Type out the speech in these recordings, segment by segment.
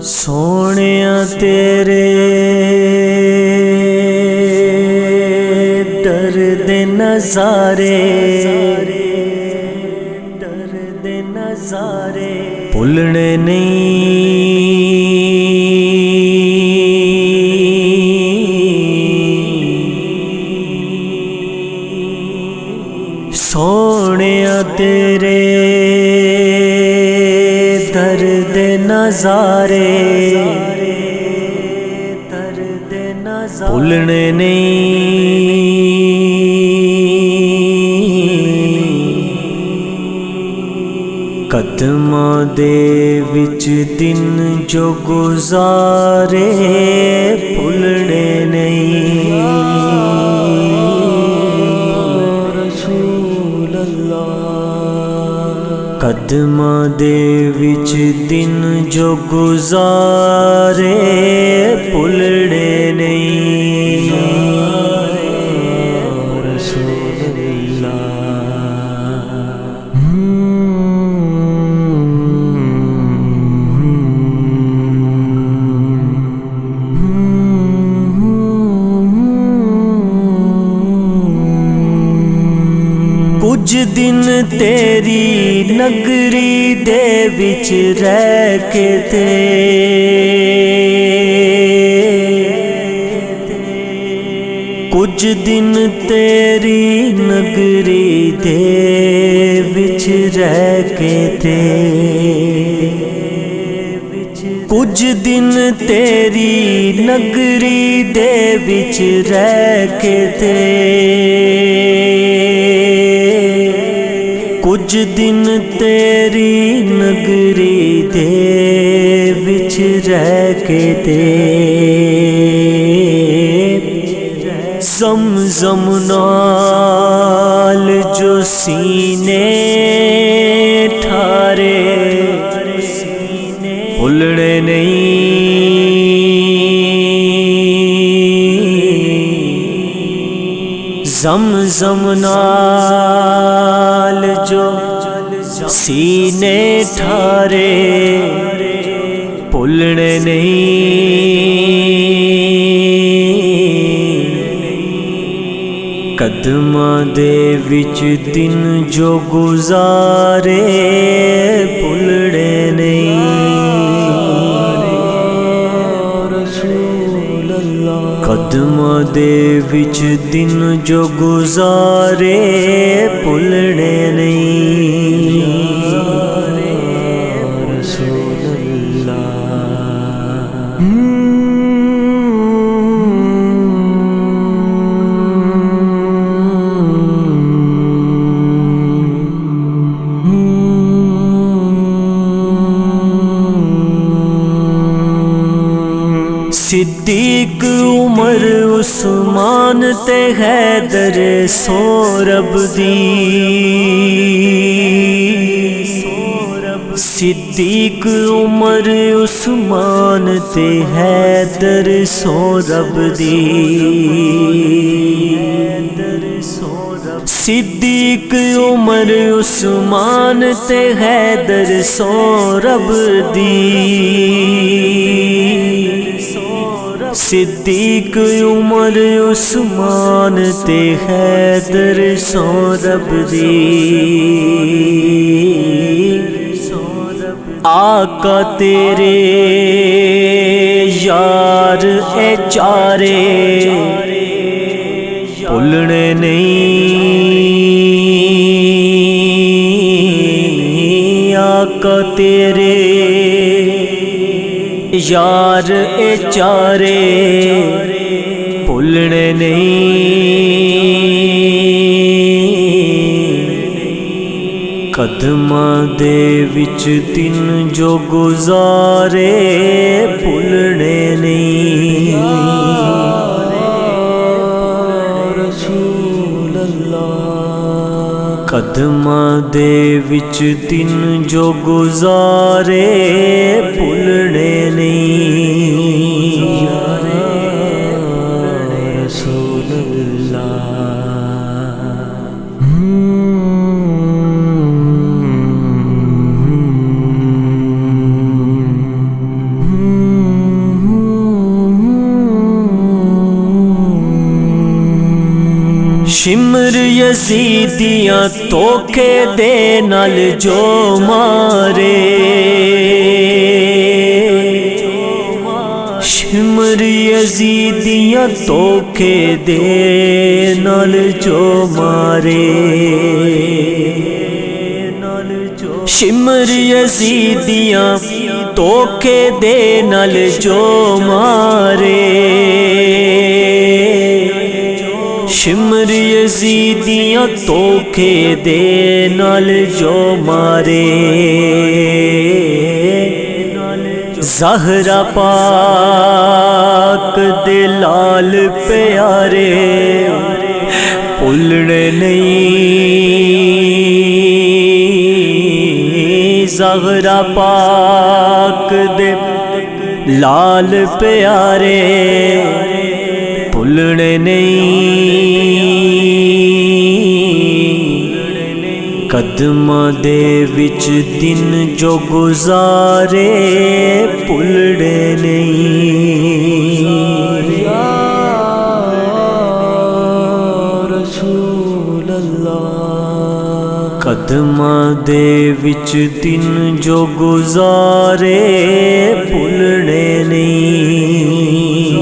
सोनिया तेरे दर्द नज़ारे भुलने नहीं। सोनिया तेरे दर्द नज़ारे भुलने नहीं। कदमां दे विच दिन जो गुजारे भुलने नहीं। रसूल अल्लाह कदमां दे विच दिन जो गुजारे भुलने नहीं। रसूल कुछ दिन तेरी नगरी दे विच रह के थे, कुछ दिन तेरी नगरी दे विच रह के थे, कुछ दिन तेरी नगरी दे विच रह के थे, कुछ दिन तेरी नगरी दे विच रह के थे। ज़मज़म नाल जो सीने ठारे भुलने नहीं। ज़मज़म नाल जो सीने ठारे भुलने नहीं। कदमां दे विच दिन जो गुजारे भुलने नहीं। रसूल अल्लाह कदमां दे विच दिन जो गुजारे भुलने नहीं। रसूल अल्लाह सिद्दीक उमर उस्मान ते हैदर सोरब दी, सिद्दीक उमर उस्मान ते हैदर सोरब दी, सिद्दीक उमर उस्मान ते हैदर सोरब दी, सिद्दीक उमर उस्मान ते हैदर सोरब दी। आका तेरे यार ए चारे भुलने नहीं। आका तेरे यार ए चारे भुलने नहीं। कदमां दे विच दिन जो गुजारे भुलने नहीं। कदमां दे विच दिन जो गुजारे भुलने नहीं। रसूल शिमर यजीदियां तोखे दे नाल जो मारे, शिमर यजीदियां तोखे दे नाल जो मारे, शिमर यजीदियां तोखे दे नाल जो मारे, शिमर यजीदियां तोखे दे नाल जो मारे। ज़हरा पाक दे लाल प्यारे भुलने नहीं। ज़हरा पाक दे लाल प्यारे भुलने नहीं। कदमां दे विच दिन जो गुजारे भुलने नहीं। या रसूल अल्लाह। कदमां दे विच दिन जो गुजारे भुलने नहीं।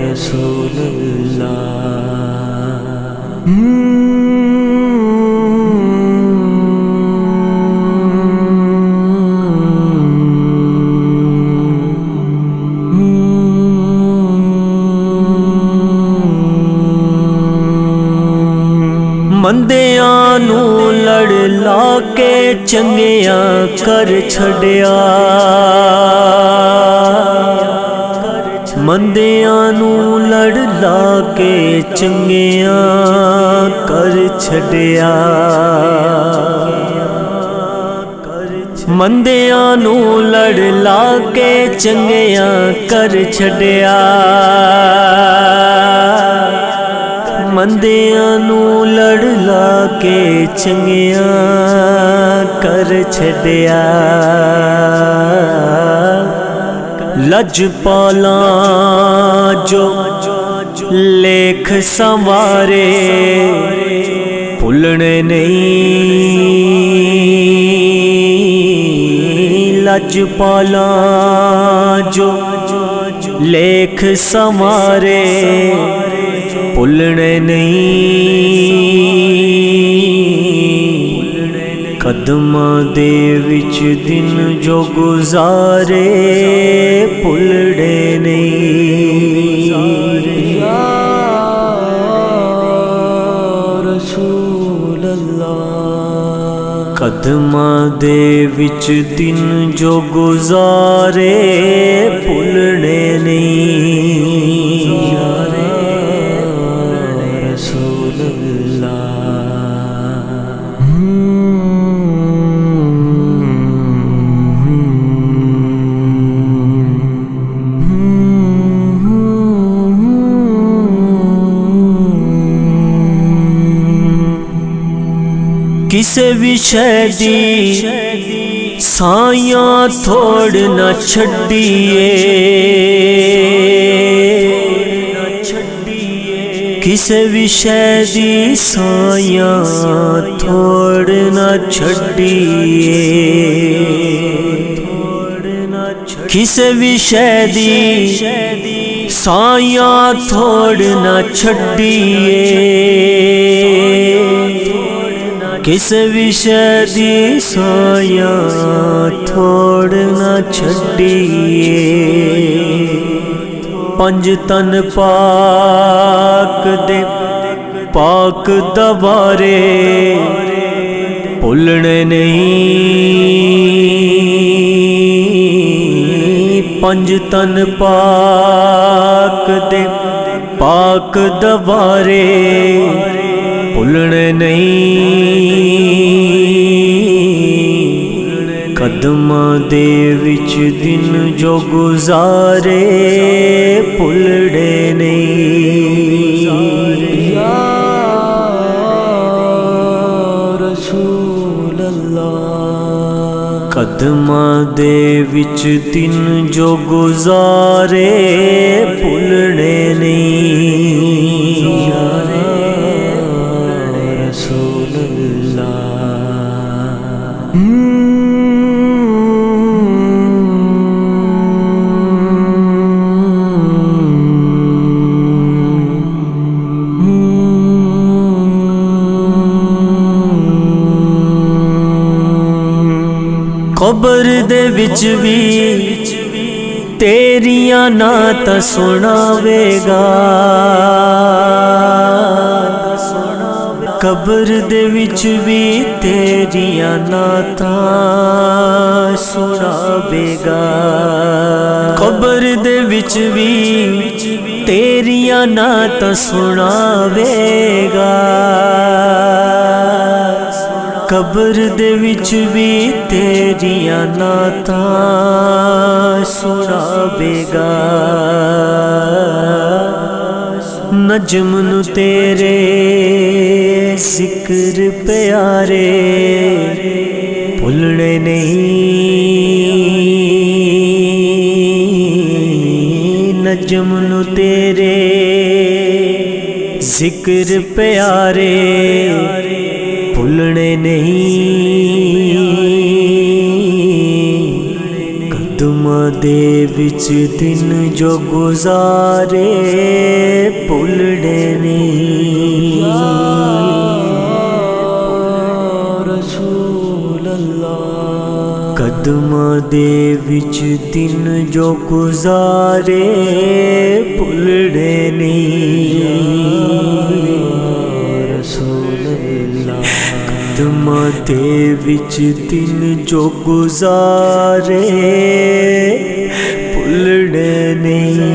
रसूल अल्लाह। मंदियां नू लड़ ला के चंगियां कर छड़िया, मंदियां नू लड़ ला के चंगियां कर छड़िया, मंदियां नू लड़ ला के चंगियां कर छड़िया, मंदियां नू लड़ ला के चंगियां कर छड़िया। लजपाला जो लेख संवारे भुलने नहीं। लजपाला जो लेख संवारे भुलने नहीं। कदमां दे विच दिन जो गुजारे भुलने नहीं। या रसूल अल्लाह। कदमां दे विच दिन जो गुजारे भुलने नहीं। रसूल अल्लाह। किसे विषय दी सायां थोड़ न छड़िए, किसे विषय दी सायां थोड़ न छड़िए, किसे विषय दी सायां थोड़ न छड़िए, किस विषय दी सायां थोड़ न छड़िए। पंज तन पाक दे पाक दवारे भुलने नहीं। पंज तन पाक दे पाक दवारे भुलने नहीं। कदमां दे विच दिन जो गुजारे भुलने नहीं। या रसूल अल्लाह। कदमां दे विच दिन जो गुजारे भुलने नहीं। या रसूल अल्लाह। कबर दे विच भी तेरियां नात सुनावेगा। कबर दे विच भी तेरियां नात सुनावेगा। कबर दे विच भी तेरियां नात सुनावेगा। कबर दे विच भी तेरियां नातां सुनावेगा। नजम नू तेरे जिक्र प्यारे भुलने नहीं। नजम नू तेरे जिक्र प्यारे भुलने नहीं। कदमां दे विच दिन जो गुजारे भुलने नहीं। रसूल अल्लाह। कदमां दे विच दिन जो गुजारे भुलने नहीं। कदमां दे विच दिन जो गुजारे भुलने नहीं।